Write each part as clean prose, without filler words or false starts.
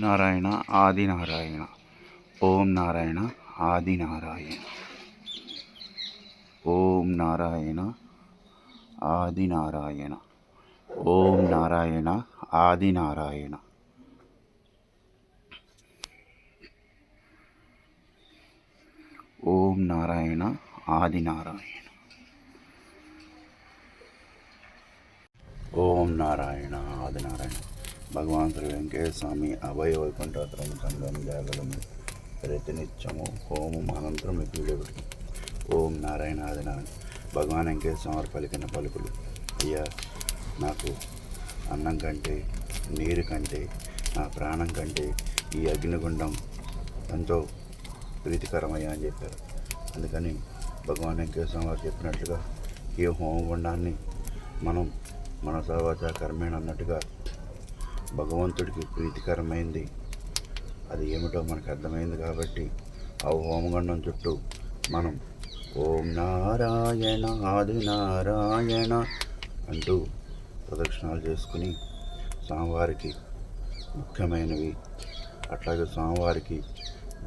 నారాయణ ఆది నారాయణ. ఓం నారాయణ ఆది నారాయణ. ఓం నారాయణ ఆది నారాయణ. ఓం నారాయణ ఆది నారాయణ. ఓం నారాయణ ఆది నారాయణ. ఓం నారాయణ ఆది నారాయణ. భగవాన్ శ్రీ వెంకటేశ్వర స్వామి అభయ వైకుంఠాత్రం సంగం జాగరము ప్రతినిత్యము హోమం అనంతరం వీడేవాడు. ఓం నారాయణ ఆది నారాయణ. భగవాన్ వెంకటేశ్వర స్వామి పలికిన పలుకులు. అయ్యా, నాకు అన్నం కంటే, నీరు కంటే, నా ప్రాణం కంటే ఈ అగ్నిగుండం ఎంతో ప్రీతికరమయ్యా అని చెప్పారు. అందుకని భగవాన్ వెంకటేశ్వర స్వామి వారు చెప్పినట్లుగా ఈ హోమగుండాన్ని మనం మన సర్వచ కర్మేణ అన్నట్టుగా భగవంతుడికి ప్రీతికరమైంది అది ఏమిటో మనకు అర్థమైంది. కాబట్టి ఆ హోమగుండం చుట్టూ మనం ఓం నారాయణ ఆది నారాయణ అంటూ ప్రదక్షిణాలు చేసుకుని స్వామివారికి ముఖ్యమైనవి, అట్లాగే స్వామివారికి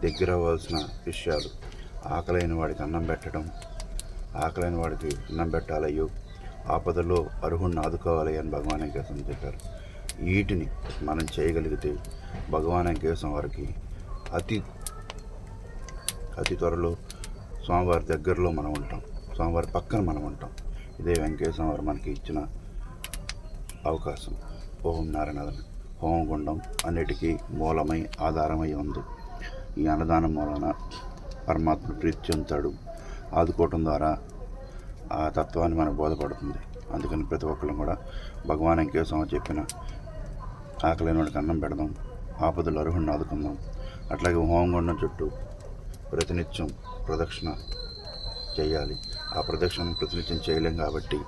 దగ్గర అవ్వాల్సిన విషయాలు, ఆకలైన వాడికి అన్నం పెట్టడం, ఆకలైన వాడికి అన్నం పెట్టాలయ్యో, ఆపదలో అర్హుడిని ఆదుకోవాలి అని భగవాన్ వెంకటేశ్వర చెప్పారు. వీటిని మనం చేయగలిగితే భగవాన్ వెంకటేశ్వర వారికి అతి త్వరలో స్వామివారి దగ్గరలో మనం ఉంటాం, స్వామివారి పక్కన మనం ఉంటాం. ఇదే వెంకటేశ్వర వారు మనకి ఇచ్చిన అవకాశం. ఓం నారాయణ. హోమగుండం అన్నిటికీ మూలమై ఆధారమై ఉంది. ఈ అన్నదానం మూలన పరమాత్మ ప్రీతి చెందుతాడు. ఆదుకోవటం ద్వారా ఆ తత్వాన్ని మనకు బోధపడుతుంది. అందుకని ప్రతి ఒక్కరు కూడా భగవాన్ వెంకటేశ్వర చెప్పిన ఆకలైన వాడికి అన్నం పెడదాం, ఆపదలు అర్హుడిని ఆదుకుందాం. అట్లాగే హోమగుండం చుట్టూ ప్రతినిత్యం ప్రదక్షిణ చేయాలి. ఆ ప్రదక్షిణ ప్రతినిత్యం చేయలేం కాబట్టి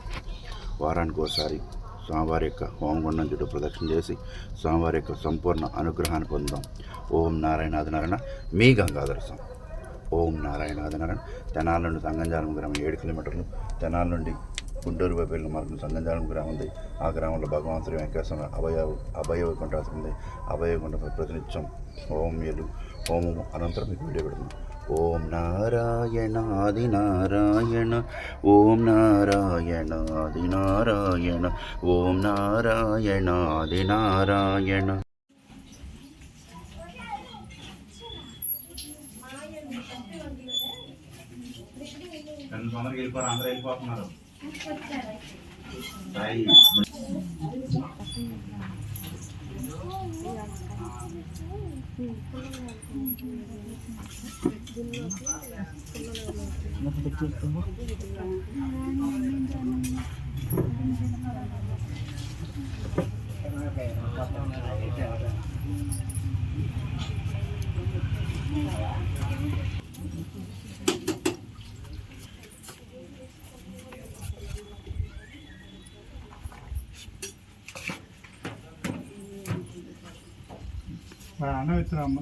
వారానికి ఒకసారి స్వామివారి యొక్క హోమగుండం చుట్టూ ప్రదక్షిణ చేసి స్వామివారి యొక్క సంపూర్ణ అనుగ్రహాన్ని పొందాం. ఓం నారాయణ ఆది నారాయణ. మీ గంగాధరసం. ఓం నారాయణ ఆది నారాయణ. తెనాల నుండి సంగంజాలం గ్రామం 7 కిలోమీటర్లు, తెనాల నుండి గుంటూరు వైపు మార్గం సంగంజాలం గ్రామం ఉంది. ఆ గ్రామంలో భగవాన్ శ్రీ వెంకటేశ్వర అభయ వైకుంఠం ఉంది. అభయ వైకుంఠం ప్రతినిత్యం హోమము అనంతరం మీకు వీడియో పెడుతుంది. ఓం నారాయణ ఆది నారాయణ. ఓం నారాయణ ఆది నారాయణ. ఓం నారాయణ ఆది నారాయణ. అందరూ వెళ్ళిపోతున్నారు. అన్న వచ్చినా అమ్మ.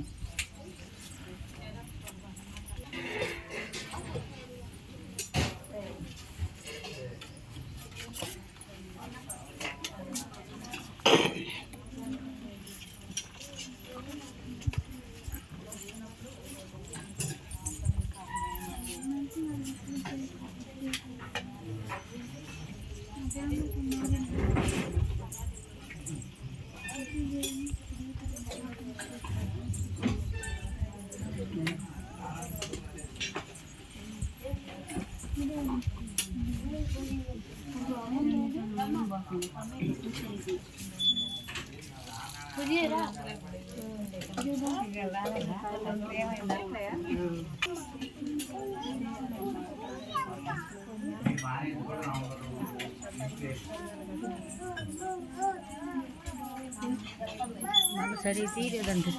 సరే తీరేదంటే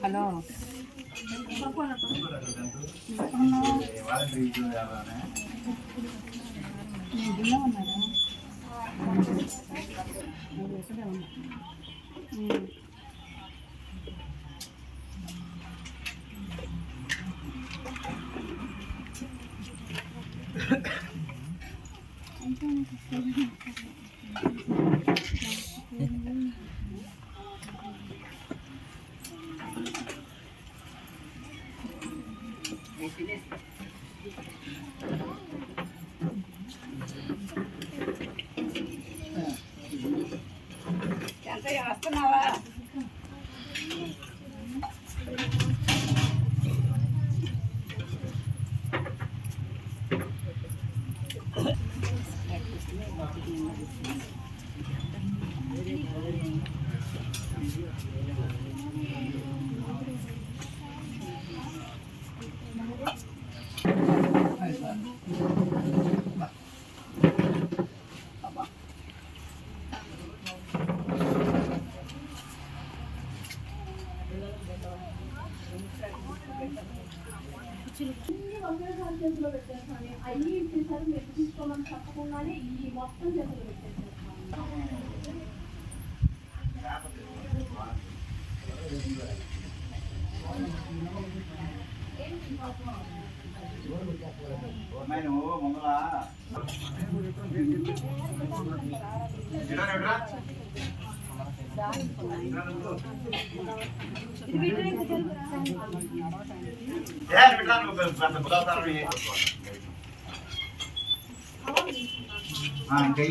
హలో చేతిలో పెట్టేస్తాను అయ్యి ఇచ్చేసారు మీరు తీసుకోమని చెప్పకుండానే ఈ మొత్తం చేతిలో పెట్టేసేస్తాను. ఇంకా